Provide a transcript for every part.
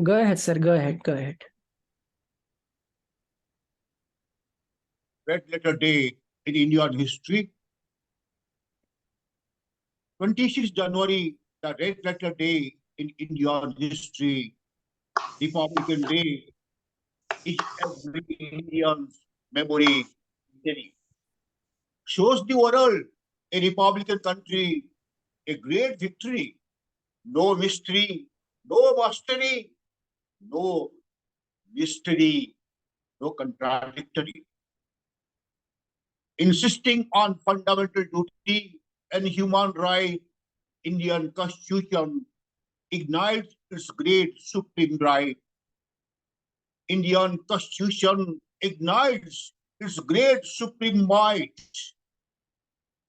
Go ahead, sir. Go ahead. Go ahead. Red letter day in Indian history. 26 January, the red letter day in Indian history. Republican Day is every Indian's memory. Shows the world a Republican country, a great victory. No mystery, no mastery, no mystery, no contradictory. Insisting on fundamental duty and human right, Indian Constitution ignites its great supreme right. Indian Constitution ignites its great supreme might.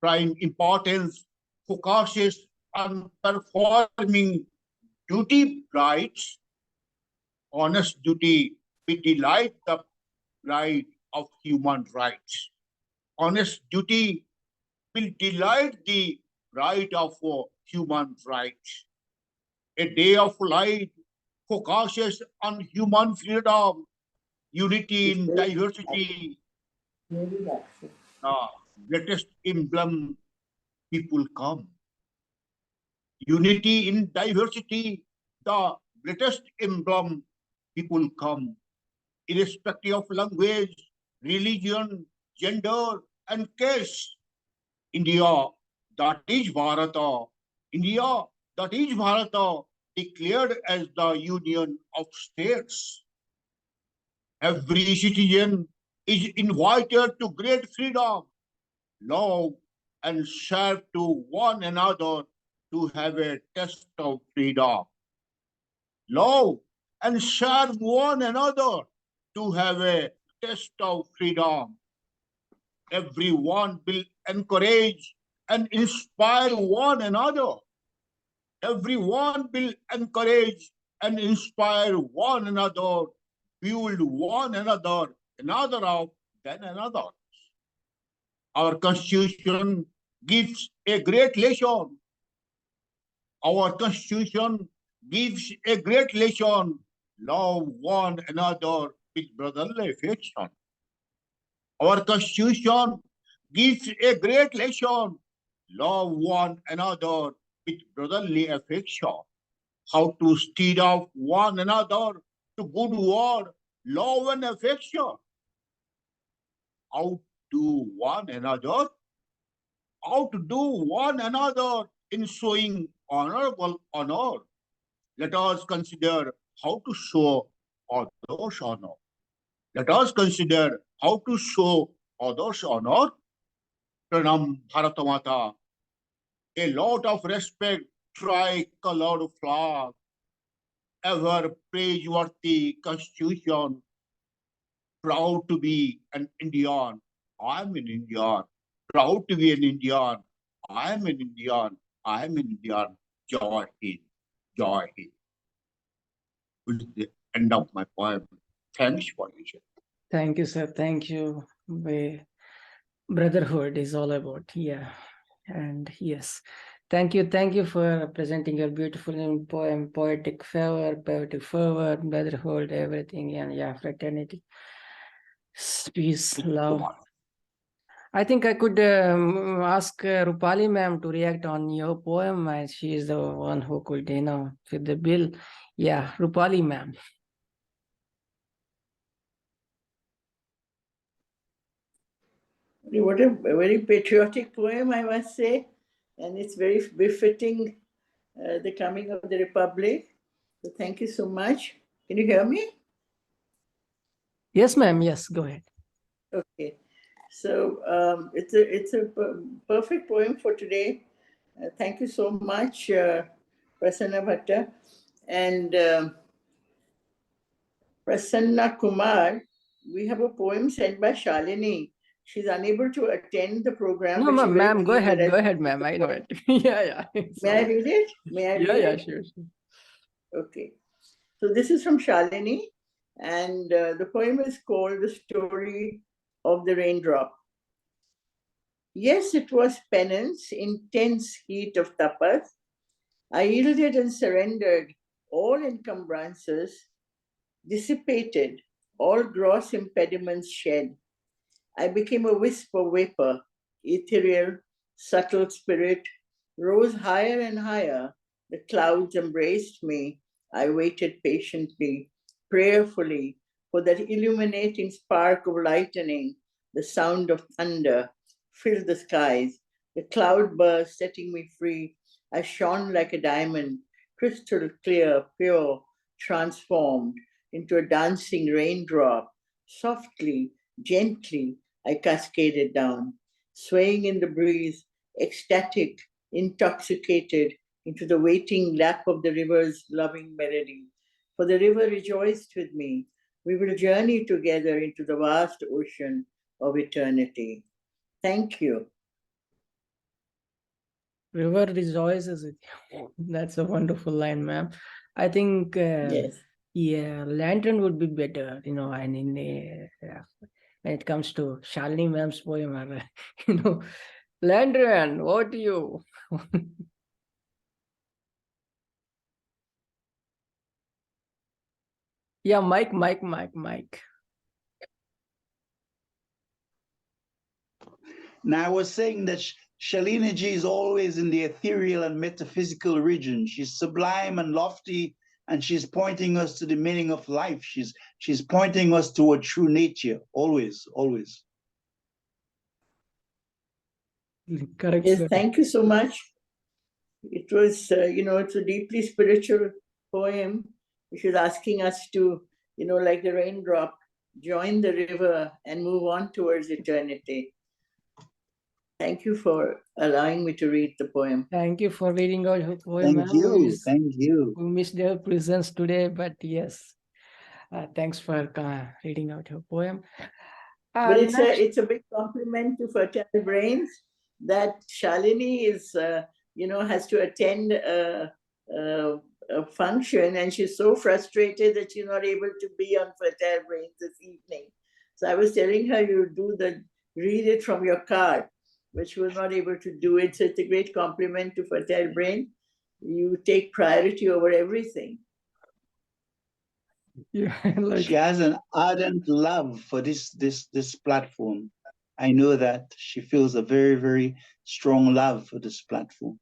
Prime importance focuses on performing duty rights, honest duty, we delight the right of human rights. Honest duty will delight the right of human rights. A day of light focuses on human freedom, unity in diversity. Greatest emblem, people come. Unity in diversity, the greatest emblem, people come. Irrespective of language, religion, gender, and caste. India, that is Bharata. India, that is Bharata, declared as the union of states. Every citizen is invited to great freedom, love, and serve to one another to have a taste of freedom. Love and serve one another to have a taste of freedom. Everyone will encourage and inspire one another. Everyone will encourage and inspire one another, build one another, another up than another. Our Constitution gives a great lesson. Our Constitution gives a great lesson. Love one another with brotherly affection. Our Constitution gives a great lesson. Love one another with brotherly affection. How to steer off one another to good word, love and affection. Outdo one another. Outdo one another in showing honorable honor. Let us consider how to show others honor. Let us consider how to show others honor. Pranam Bharatamata. A lot of respect, tri-colored flag, ever praiseworthy constitution, proud to be an Indian. I'm an Indian. Proud to be an Indian. I'm an Indian. I'm an Indian. Joy Hind. Joy Hind. This is the end of my poem. Thanks for listening. Thank you, sir. Thank you. Brotherhood is all about. Yeah. And yes. Thank you for presenting your beautiful poem, poetic fervor, brotherhood, everything, and yeah, fraternity, peace, love. I think I could ask Roopali ma'am to react on your poem, and she is the one who could, fit the bill. Yeah, Roopali ma'am. What a very patriotic poem, I must say, and it's very befitting the coming of the Republic. So thank you so much. Can you hear me? Yes, ma'am. Yes, go ahead. Okay. So it's a perfect poem for today. Thank you so much, Prasanna Bhatta. And Prasanna Kumar, we have a poem sent by Shalini. She's unable to attend the program. No, ma'am, go ahead, ma'am. I know it. Yeah. May I read it? May I read it? Yeah, sure. Okay. So this is from Shalini, and the poem is called The Story of the Raindrop. Yes, it was penance, intense heat of tapas. I yielded and surrendered all encumbrances dissipated, all gross impediments shed. I became a wisp of vapor, ethereal, subtle spirit, rose higher and higher. The clouds embraced me. I waited patiently, prayerfully, for that illuminating spark of lightning. The sound of thunder filled the skies. The cloud burst, setting me free. I shone like a diamond, crystal clear, pure, transformed into a dancing raindrop. Softly, gently, I cascaded down, swaying in the breeze, ecstatic, intoxicated, into the waiting lap of the river's loving melody. For the river rejoiced with me. We will journey together into the vast ocean of eternity. Thank you. River rejoices with you. That's a wonderful line, ma'am. I think, Yes. yeah, lantern would be better, and when it comes to Shalini ma'am's poem, or, lantern, what do you? Yeah, Mike. Now, I was saying that Shalini ji is always in the ethereal and metaphysical region. She's sublime and lofty, and she's pointing us to the meaning of life. She's pointing us to a true nature, always. Correct, Yes, sir. thank you so much. It was, it's a deeply spiritual poem, which is asking us to, like the raindrop, join the river and move on towards eternity. Thank you for allowing me to read the poem. Thank you for reading out your poem, Thank ma'am. you. We missed your presence today, but yes, thanks for reading out your poem. But it's a big compliment to Fertile Brains that Shalini is, has to attend a function, and she's so frustrated that she's not able to be on Fertile Brains this evening. So I was telling her you read it from your card, but she was not able to do it. So it's a great compliment to Fertile Brain. You take priority over everything. Yeah, She has an ardent love for this platform. I know that she feels a very, very strong love for this platform.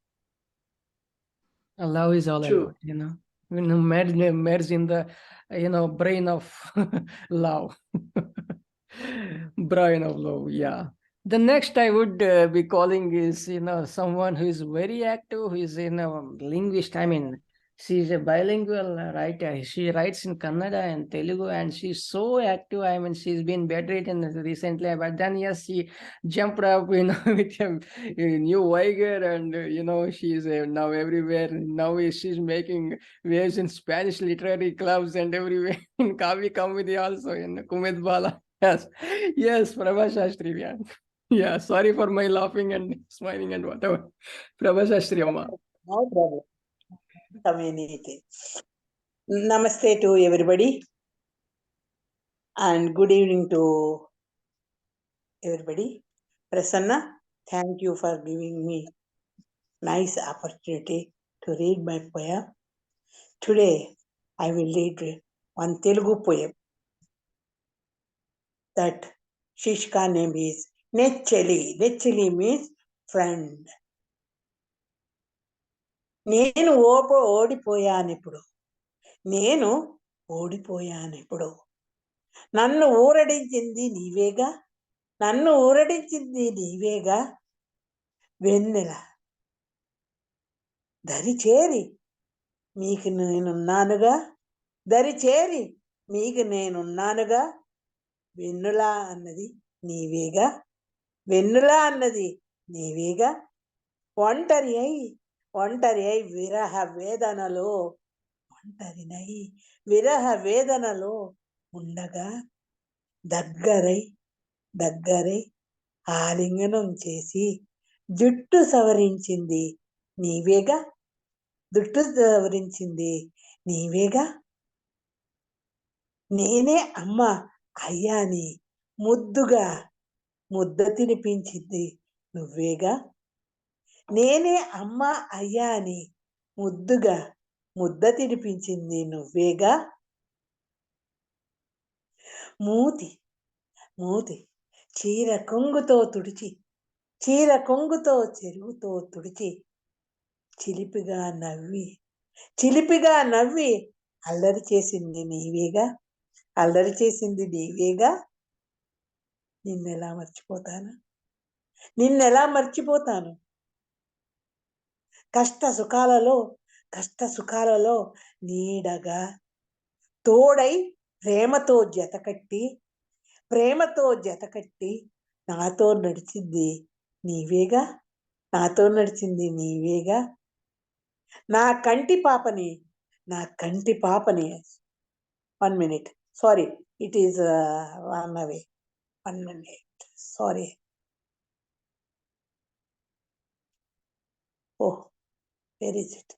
Love is all True. about, merge in the, brain of love. Brain of love, yeah. The next I would be calling is, someone who is very active, who is linguist. I mean, she's a bilingual writer. She writes in Kannada and Telugu, and she's so active. I mean, she's been bedridden recently, but then, yes, she jumped up, with a new vigor, and, she's now everywhere. Now she's making waves in Spanish literary clubs and everywhere, in Kavi Comedy also, in Kumit Bala. Yes, Prabha Shastri, yeah. Yeah, sorry for my laughing and smiling and whatever. Prabha Shastri Amma. No problem. Community. Namaste to everybody. And good evening to everybody. Prasanna, thank you for giving me nice opportunity to read my poem. Today, I will read one Telugu poem. That Shishka name is Nechali. Nechali means friend. నేను ఓడిపోయానిప్పుడు నన్ను ఊరడించింది నీవేగా వెన్నెల దరిచేరి మీకు నేనున్నానుగా వెన్నులా అన్నది నీవేగా ఒంటరి అయి విరహ వేదనలో ఉండగా దగ్గరై ఆలింగనం చేసి జుట్టు సవరించింది నీవేగా నేనే అమ్మ అయ్యాని ముద్ద తినిపించింది నువ్వేగా నేనే అమ్మ అయ్యాని ముద్దుగా ముద్ద తినిపించింది నువ్వేగా. మూతి మూతి చీర కొంగుతో తుడిచి, చీర కొంగుతో చెరువుతో తుడిచి, చిలిపిగా నవ్వి అల్లరి చేసింది నీవేగా, అల్లరి చేసింది నీవేగా. నిన్నెలా మర్చిపోతాను. కష్ట సుఖాలలో నీడగా తోడై ప్రేమతో జతకట్టి నాతో నడిచింది నీవేగా. నా కంటి పాపని 1 minute, sorry, it is one away. 1 minute, sorry. Oh, where is it?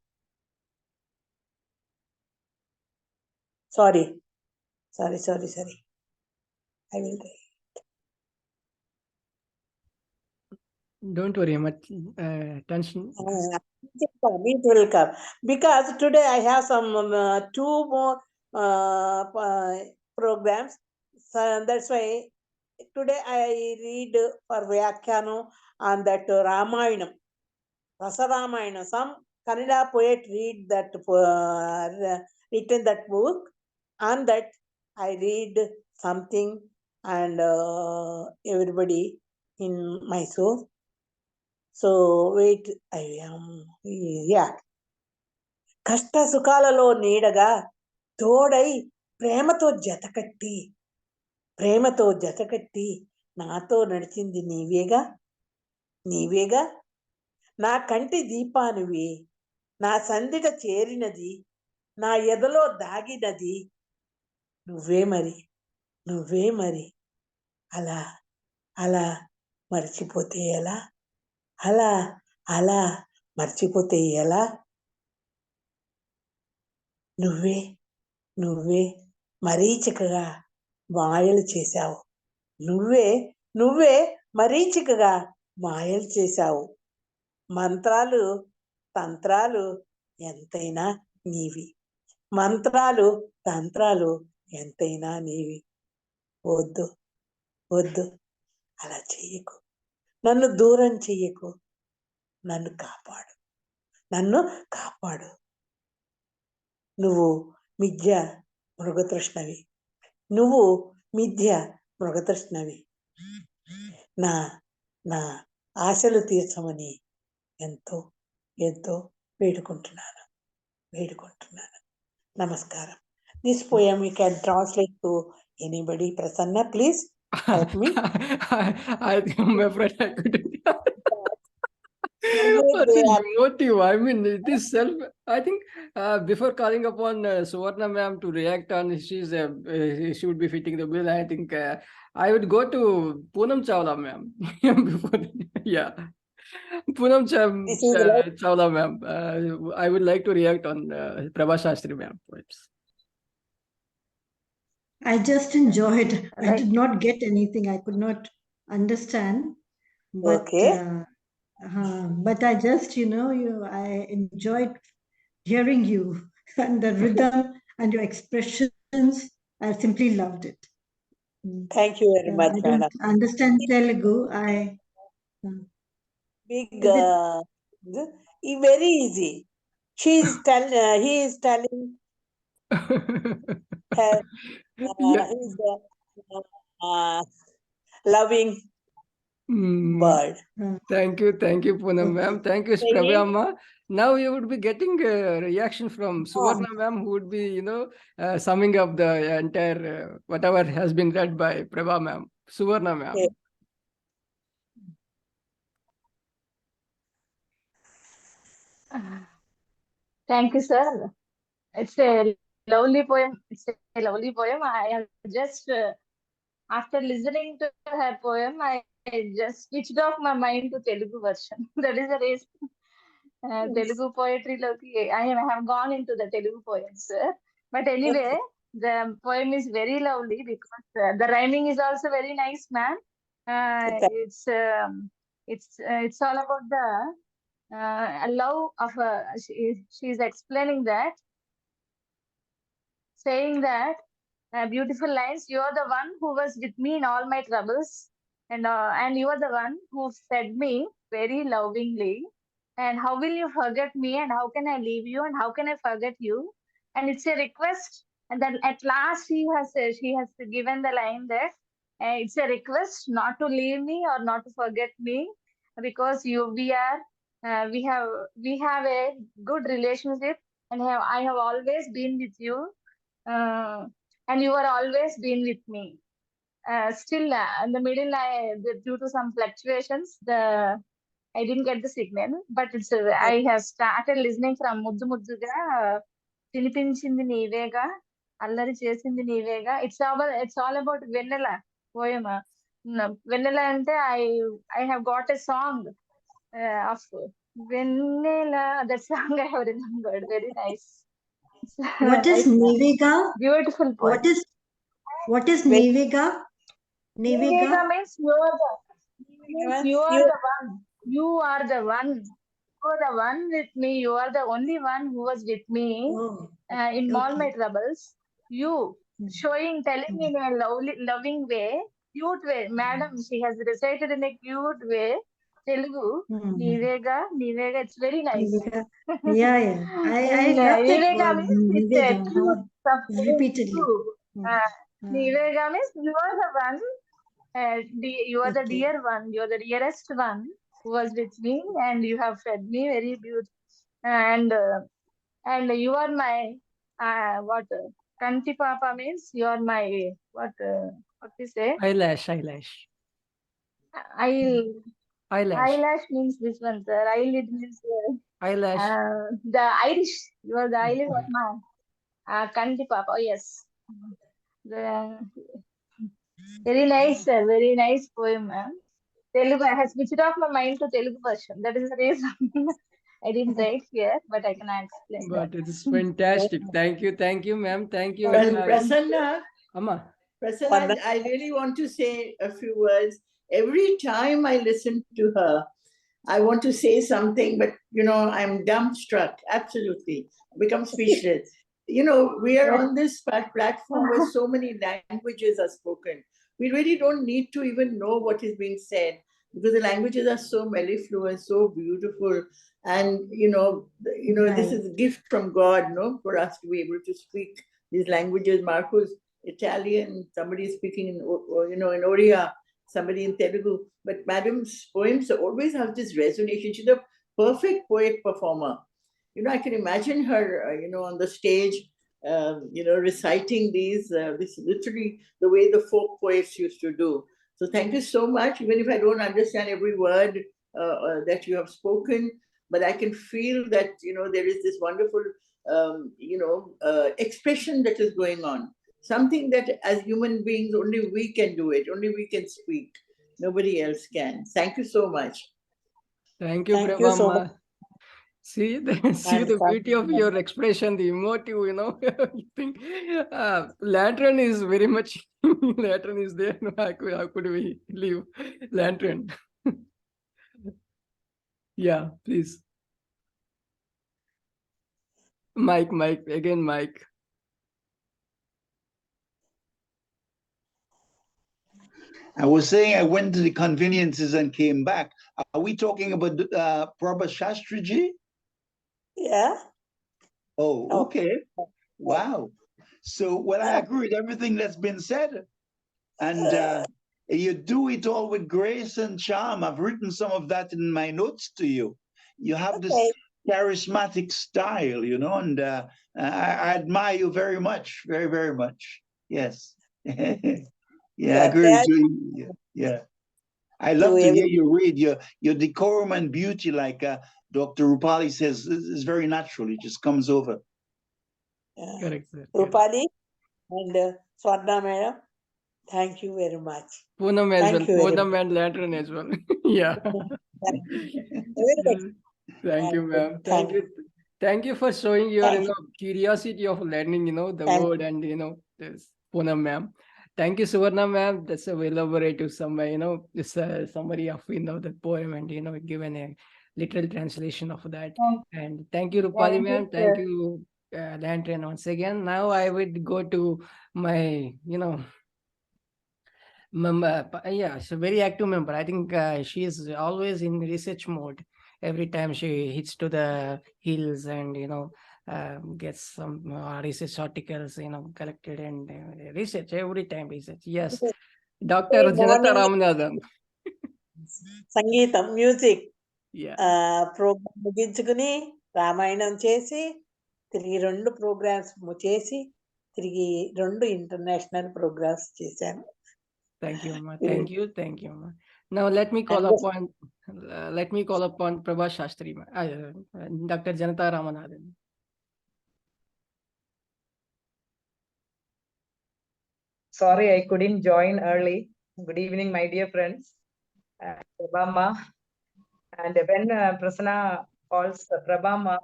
Sorry. I will write. Don't worry, much tension. It will come. Because today I have some 2 more programs. So that's why today I read for Vyakhyano on that Ramayanam, Rasa Ramayana. Some Kannada poet written that book. On that I read something, and everybody in Mysore. So wait, I am, yeah. కష్ట సుఖాలలో నీడగా తోడై ప్రేమతో జతకట్టి నాతో నడిచింది నీవేగా. నా కంటి దీపానివి, నా సందిట చేరినది, నా ఎదలో దాగినది నువ్వే మరి. అలా మర్చిపోతే ఎలా? అలా మర్చిపోతే ఎలా? నువ్వే మరీచికగా మాయలు చేశావు. నువ్వే మరీచికగా మాయలు చేశావు. మంత్రాలు తంత్రాలు ఎంతైనా నీవి. వద్దు అలా చెయ్యకు. నన్ను దూరం చెయ్యకు. నన్ను కాపాడు. నువ్వు మిథ్య మృగతృష్ణవి. నా ఆశలు తీర్చమని ఎంతో వేడుకుంటున్నాను. నమస్కారం. This poem you can translate to anybody. Prasanna, please help me. I'm afraid I couldn't. Always Such they a are emotive. I mean, it is self. I think before calling upon Suvarna ma'am to react on, she would be fitting the bill. I think I would go to Poonam Chawla ma'am. Before, yeah, Poonam This is like Chawla ma'am. I would like to react on Perwaiz Shriyar ma'am poems. I just enjoyed. I Right. did not get anything. I could not understand. But Okay. but I just, I enjoyed hearing you and the rhythm and your expressions. I simply loved it. Thank you very much, I don't madam. understand Telugu. Big, Is it- very easy. He is telling her Yeah. he's a loving bird. Thank you, Poonam ma'am. Thank you, Singing. Prabhama. Now you would be getting a reaction from Suvarna ma'am, who would be, summing up the entire whatever has been read by Prabha ma'am. Suvarna ma'am. Okay. Thank you, sir. It's a lovely poem. I have just, after listening to her poem, I just switched off my mind to Telugu version. That is the reason. Telugu poetry, I have gone into the Telugu poems, sir. But anyway, the poem is very lovely because the rhyming is also very nice, ma'am. Okay. It's all about the love of she is explaining that saying that beautiful lines. You are the one who was with me in all my troubles, and you are the one who fed me very lovingly. And how will you forget me? And how can I leave you? And how can I forget you? And it's a request. And then at last she has given the line that it's a request not to leave me or not to forget me, because we have a good relationship, and I have always been with you, uh, and you are always been with me. Still, in the middle, due to some fluctuations, I didn't get the signal, but I have started listening from Muddu Mudduga, Tinipinchindi Neevega, Allari Chesindi Neevega. It's all about Vanilla poem. Vanilla ante I have got a song of Vanilla. That song I have remembered. Very nice. What is Nice, Nivega? beautiful poem. What is Very- Nivega? Nivega Nivega? means you are the one. You are the one. You are the one with me. You are the only one who was with me Oh, in all my okay. troubles. You telling in a loving way, cute way. Madam, she has recited in a cute way. Telugu, Nivega. It's very nice. Nivega. Yeah. I And love that Nivega word, means it's a Nivega. cute stuff. Repeatedly. Nivega means you are the one. You are the Okay. dear one. You are the dearest one who was with me, and you have fed me very beautiful. And you are my what? Kanti Papa means you are my what? What we say? Eyelash. Eyelash means this one, sir. Eyelid means Eyelash. the Irish. You are the eyelid of my Kanti Papa. Oh, yes. Very nice, sir. Very nice poem, ma'am. Telugu, I have switched off my mind to Telugu version. That is the reason I didn't write here, but I can explain that. But it's fantastic. Thank you, ma'am. Thank you. Well, Prasanna, Amma. Prasanna, I really want to say a few words. Every time I listen to her, I want to say something, but I'm dumbstruck. Absolutely, become speechless. We are on this platform where so many languages are spoken. We really don't need to even know what is being said, because the languages are so mellifluous, so beautiful, and this is a gift from God, for us to be able to speak these languages. Marco's Italian, somebody is speaking in Oriya, somebody in Telugu. But Madam's poems always have this resonation. She's a perfect poet performer. I can imagine her, on the stage, reciting these. This is literally the way the folk poets used to do. So thank you so much. Even if I don't understand every word that you have spoken, but I can feel that there is this wonderful expression that is going on. Something that as human beings only we can do it. Only we can speak. Nobody else can. Thank you so much. Thank you, Thank you so much. Prabhamma. See the beauty of your expression, the emotive, you think lantern is very much lantern is there. No, how could we leave lantern? Yeah, please. Mike, again, Mike. I was saying I went to the conveniences and came back. Are we talking about Prabha Shastriji? Yeah. Oh, okay. Wow. So, well, I agree with everything that's been said. And you do it all with grace and charm. I've written some of that in my notes to you. You have this charismatic style, and I admire you very much, very, very much. Yes. Yeah, I agree with you. Yeah. I love to hear you read. Your decorum and beauty, like Dr. Roopali says, is very natural. It just comes over. Correct, sir. Roopali and Suvarna madam, thank you very much. Poonam as Thank well. you very Poonam and lantern as well. Yeah. Thank you, ma'am. Thank you for showing your curiosity of learning, the word and this Poonam ma'am. Thank you, Suvarna ma'am. That's a well elaborative summary, this summary of the poem and given a literal translation of that. And thank you, Roopali ma'am. Thank you, lantern once again. Now I would go to my, member. Yeah, she's a very active member. I think she is always in research mode. Every time she hits to the hills and gets some research articles collected and research every time research. Yes, Dr. Janata morning Ramanathan. సంగీతం music Yeah, programme ముగించుకుని రామాయణం చేసి తిరిగి 2 programmes చేసి తిరిగి 2 international programmes చేశాను. thank you, Amma. Thank you, Amma. Now let me call upon Prabha Shastri, Dr. Janata Ramanathan. Sorry, I couldn't join early. Good evening, my dear friends. Prabhama. And when Prasanna calls Prabhama,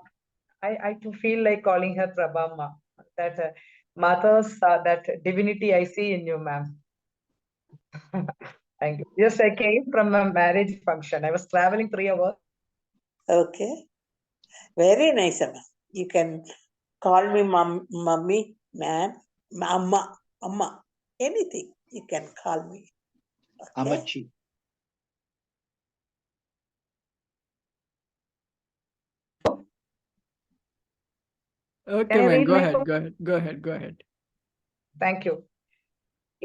I too feel like calling her Prabhama. That Mata's, that divinity I see in you, ma'am. Thank you. Yes, I came from a marriage function. I was traveling 3 hours. Okay, very nice, Amma. You can call me mummy, ma'am, amma, anything you can call me. Okay? Amachi. Okay, Can I man, read go my ahead, poem? go ahead. Thank you.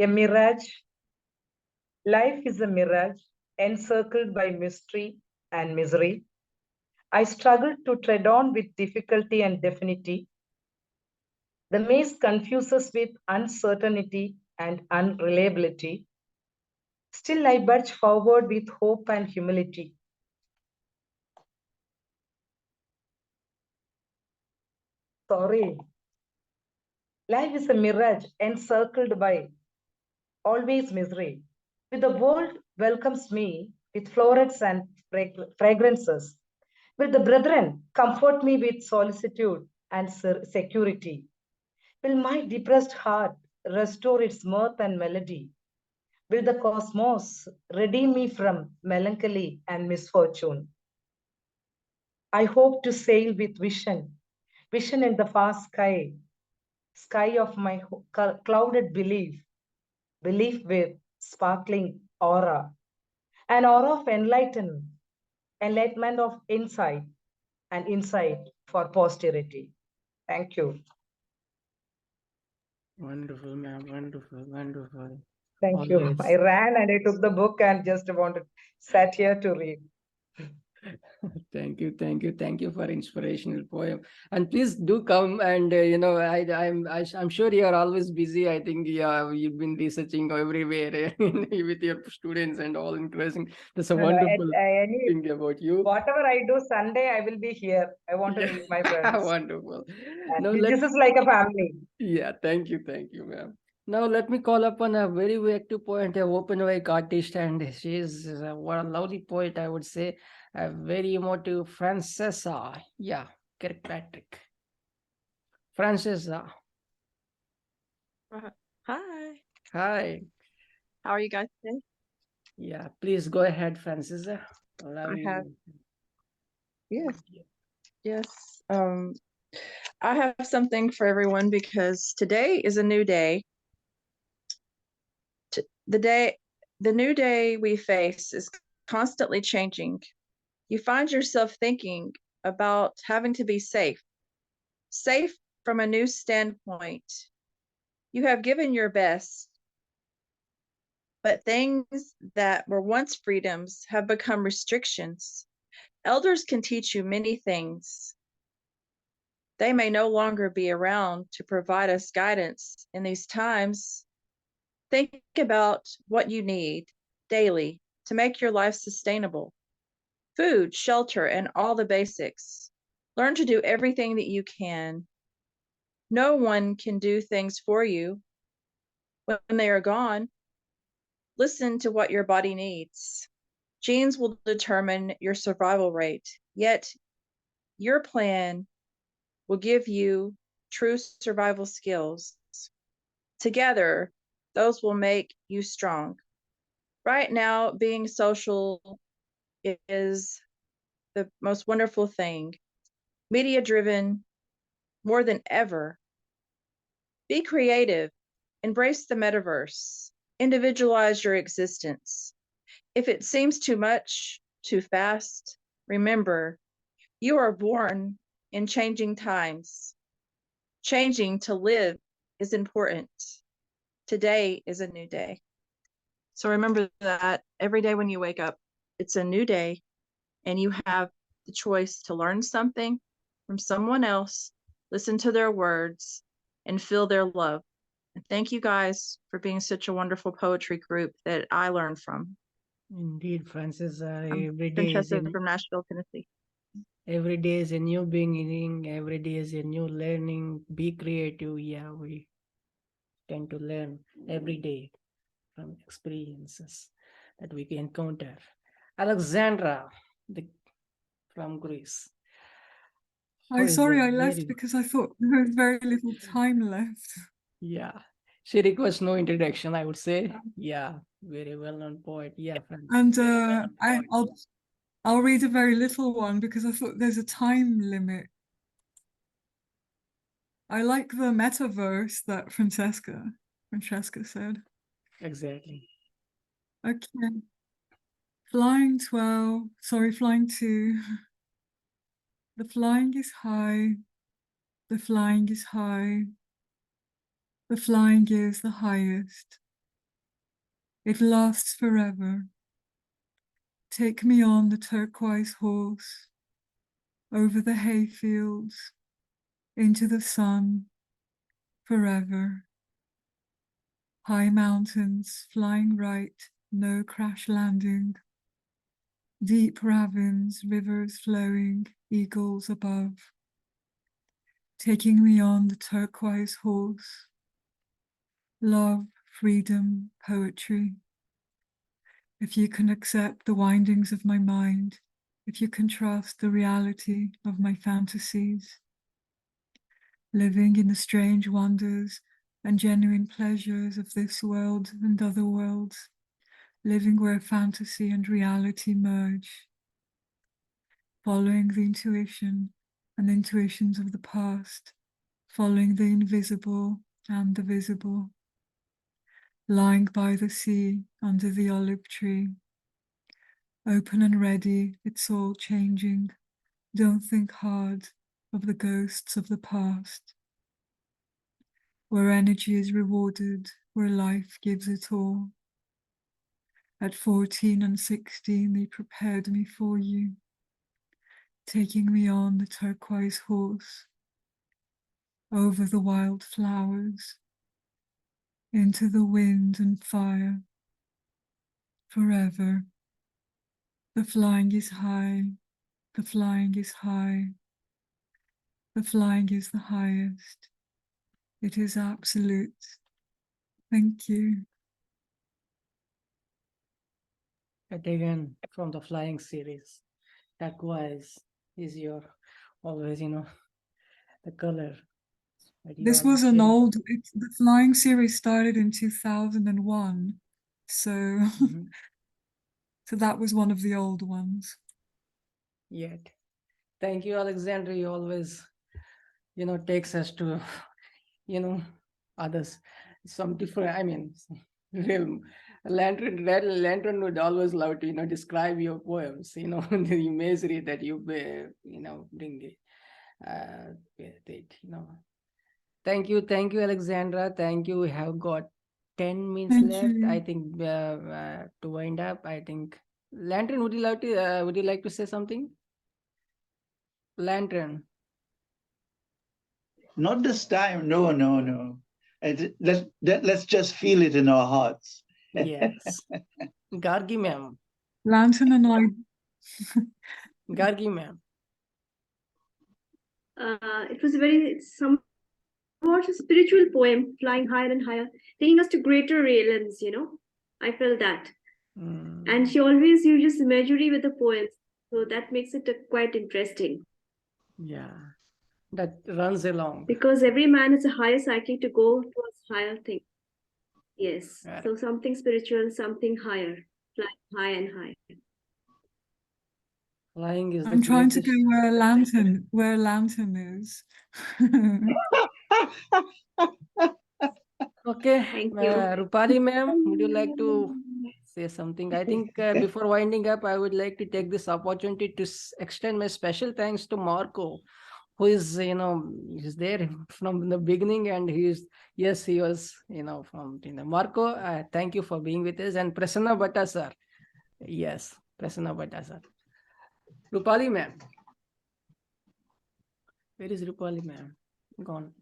A mirage. Life is a mirage encircled by mystery and misery. I struggle to tread on with difficulty and definity. The maze confuses with uncertainty and unreliability. Still, I budge forward with hope and humility. Sorry. Life is a mirage encircled by always misery. With the world welcomes me with florets and fragrances. Will the brethren comfort me with solicitude and security? Will my depressed heart restore its mirth and melody? Will the cosmos redeem me from melancholy and misfortune? I hope to sail with vision in the far sky of my clouded belief with sparkling aura, an aura of enlightenment of insight and insight for posterity. Thank you. Wonderful, ma'am. Wonderful. Thank you. Always. I ran and I took the book and just sat here to read. Thank you for inspirational poem. And please do come and I'm sure you are always busy. I think you've been researching everywhere with your students and all increasing. That's a wonderful thing about you. Whatever I do Sunday, I will be here. I want to meet my friends. Wonderful. This is like a family. Yeah, thank you, ma'am. Now let me call upon a very active poet, an open mic artist, and she is what a lovely poet, I would say. A very emotive Francesa. Yeah, Kirkpatrick. Francesa. Hi. Hi. How are you guys today? Yeah, please go ahead, Francesa. Yes. I have something for everyone because today is a new day. The new day we face is constantly changing. You find yourself thinking about having to be safe from a new standpoint. You have given your best, but things that were once freedoms have become restrictions. Elders can teach you many things. They may no longer be around to provide us guidance in these times. Think about what you need daily to make your life sustainable. Food, shelter, and all the basics. Learn to do everything that you can. No one can do things for you when they are gone. Listen to what your body needs. Genes will determine your survival rate, yet your plan will give you true survival skills. Together, those will make you strong. Right now, being social is the most wonderful thing. Media-driven, more than ever. Be creative, embrace the metaverse, individualize your existence. If it seems too much, too fast, remember, you are born in changing times. Changing to live is important. Today is a new day. So remember that every day when you wake up, it's a new day, and you have the choice to learn something from someone else, listen to their words, and feel their love. And thank you guys for being such a wonderful poetry group that I learned from. Indeed, Francis, I'm every day is Francesca from Nashville, Tennessee. every day is a new beginning. Every day is a new learning. Be creative. Yeah, we tend to learn every day from experiences that we can encounter. Alexandra, from Greece. I'm sorry I left Very, because I thought there was very little time left. yeah. She requests no introduction, I would say. Yeah, very well-known poet. Yeah, Francis. And I'll read a very little one because I thought there's a time limit. I like the metaverse that Francesca said. Exactly. Okay. Flying 2. The flying is high. The flying is high. The flying is the highest. It lasts forever. Take me on the turquoise horse, over the hayfields, into the sun, forever. High mountains, flying right, no crash landing. Deep ravines, rivers flowing, eagles above. Taking me on the turquoise horse. Love, freedom, poetry. If you can accept the windings of my mind, if you can trust the reality of my fantasies, living in the strange wonders and genuine pleasures of this world and other worlds, living where fantasy and reality merge, following the intuition and the intuitions of the past, following the invisible and the visible, lying by the sea under the olive tree, open and ready, it's all changing. Don't think hard of the ghosts of the past. Where energy is rewarded, where life gives it all. At 14 and 16, they prepared me for you, taking me on the turquoise horse, over the wild flowers, into the wind and fire, forever. The flying is high, the flying is high, the flying is the highest. It is absolute. Thank you. But again, from the flying series, turquoise is your always, the color. This was an old, the flying series started in 2001. So, so that was one of the old ones. Yet. Thank you, Alexandra. You always, takes us to, others. Some different, real Lantern would always love to, describe your poems, the imagery that you, bring it, with it, Thank you, Alexandra. Thank you. We have got 10 minutes Thank left. you. I think to wind up, I think Lantern, would you like to say something? Lantern. Not this time. No. And let's just feel it in our hearts. Yes. Gargi ma'am. Lantern and I. Gargi ma'am. It was somewhat a spiritual poem, flying higher and higher, taking us to greater realms, I felt that. And she always uses imagery with the poems, so that makes it quite interesting. Yeah, that runs along. Because every man is a higher psyche to go towards higher things. Yes, so something spiritual, something higher, flying high and high. Flying is the I'm trying to go greatest. where a lantern is. Okay, Thank you. Roopali ma'am, would you like to say something? I think before winding up, I would like to take this opportunity to extend my special thanks to Marco, who is, he's there from the beginning, and he was, from, Marco, thank you for being with us, and Prasanna Bhatta sir. Yes, Prasanna Bhatta sir. Roopali ma'am. Where is Roopali ma'am? Gone.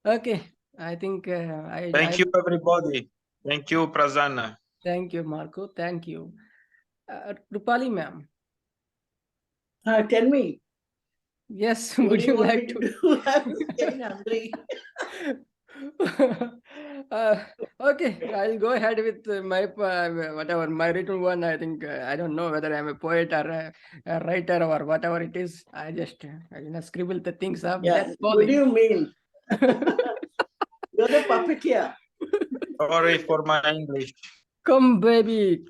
Okay, I think Thank you, everybody. Thank you, Prasanna. Thank you, Marco. Thank you. Roopali ma'am. Tell me. Yes, What would do you want like me to? do? I'm getting hungry. Okay, I'll go ahead with my my written one. I think I don't know whether I'm a poet or a writer or whatever it is. I just scribble the things up. Yeah. That's What do calling. you mean? You're the puppeteer. Sorry for my English. Come baby,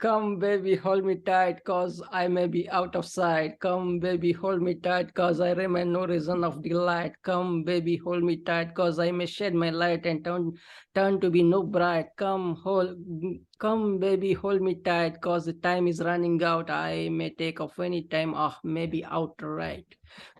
hold me tight, cause I may be out of sight. Come baby, hold me tight, cause I remain no reason of delight. Come baby, hold me tight, cause I may shed my light and turn to be no bright. Come baby, hold me tight, cause the time is running out. I may take off any time, maybe outright.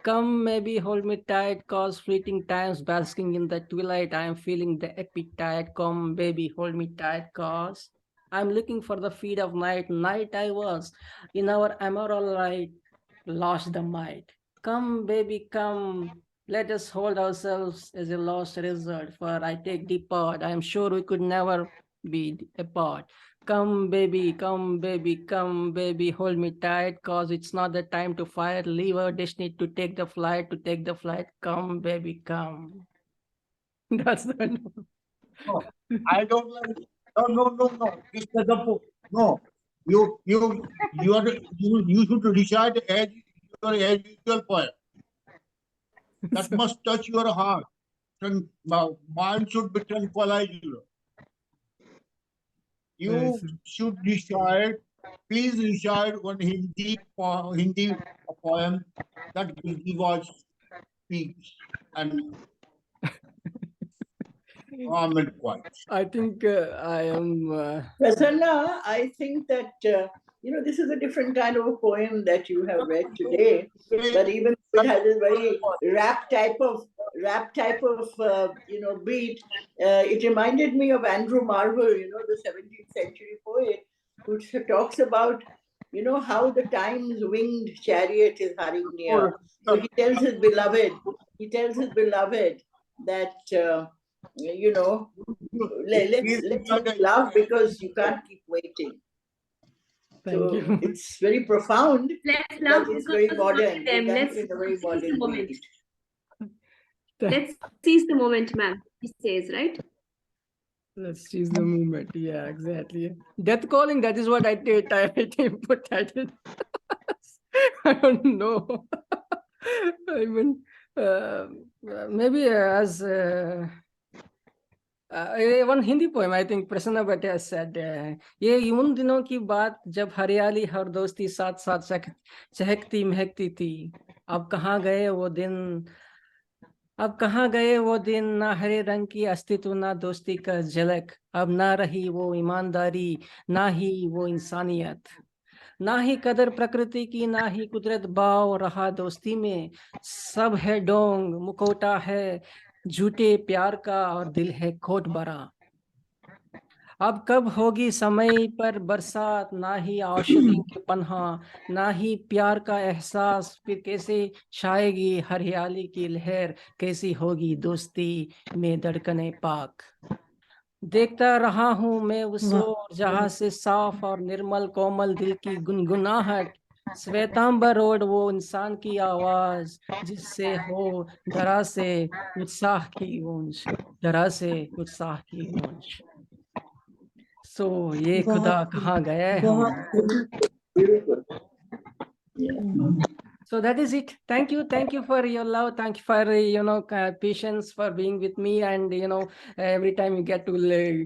Come maybe hold me tight, cause fleeting times basking in the twilight. I am feeling the appetite. Come baby, hold me tight, cause I'm looking for the feed of night. Night I was in our emerald light, lost the might. Come, baby, come. Let us hold ourselves as a lost result. For I take depart. I am sure we could never be apart. Come, baby, come, baby, come, baby, hold me tight, cause it's not the time to fight. Leave our destiny to take the flight, Come, baby, come. That's the No, I don't like. No. It's the no. You should recite as your as usual poem. That must touch your heart. Mind should be tranquilized. You should recite. Please recite one Hindi poem that Gilgi was speaks and comment quite. I think I am. Prasanna, I think that this is a different kind of a poem that you have read today. But even it has a very rap type of beat. It reminded me of Andrew Marvell, the 17th century poet, who talks about how the time's winged chariot is hurrying near. So he tells his beloved that let's love because you can't keep waiting. Thank you. It's very profound, Let's love but it's very modern. them. Let's Let's in a very seize the modern moment. beat. Let's seize the moment, ma'am. He says, right? Let's seize the moment. Yeah, exactly. Death calling, that is what I did. I put that in. I don't know. I mean, maybe as one Hindi poem, I think Prasanna Bhatta said, ये उन दिनों की बात जब हरियाली हर दोस्ती साथ साथ चहकती महकती थी. अब कहाँ गए वो दिन ना हरे रंग की अस्तित्व ना दोस्ती का झलक. अब ना रही वो ईमानदारी ना ही वो इंसानियत. ना ही कदर प्रकृति की ना ही कुदरत भाव रहा दोस्ती में. सब है डोंग मुखौटा है झूठे प्यार का और दिल है खोट भरा. अब कब होगी समय पर बरसात ना ही औषधि के पन्हा ना ही प्यार का एहसास. फिर कैसे छाएगी हरियाली की लहर कैसी होगी दोस्ती में धड़कने पाक. देखता रहा हूं मैं उस ओर जहां से साफ और निर्मल कोमल दिल की गुनगुनाहट. श्वेतांबर रोड वो इंसान की आवाज जिससे हो धरा से उत्साह की गूंज. सो ये खुदा कहाँ गए हम. So that is it. Thank you for your love. Thank you for patience for being with me, and every time you get to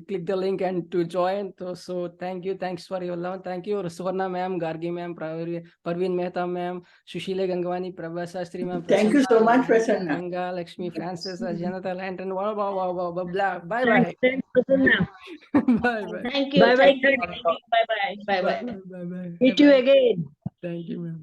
click the link and to join. So thank you. Thanks for your love. Thank you, Suvarna ma'am, Gargi ma'am, Parveen Mehta ma'am, Sushila Gangwani, Perwaiz Sahriyar ma'am. Thank you so much, Prasanna. Gangalaxmi, Francis, Janata Ramanathan. Blah. Bye bye. Thanks, Prasanna. Bye bye. Thank you. Bye bye. Thank you. Bye bye. Bye bye. Bye bye. Meet you again. Thank you, ma'am.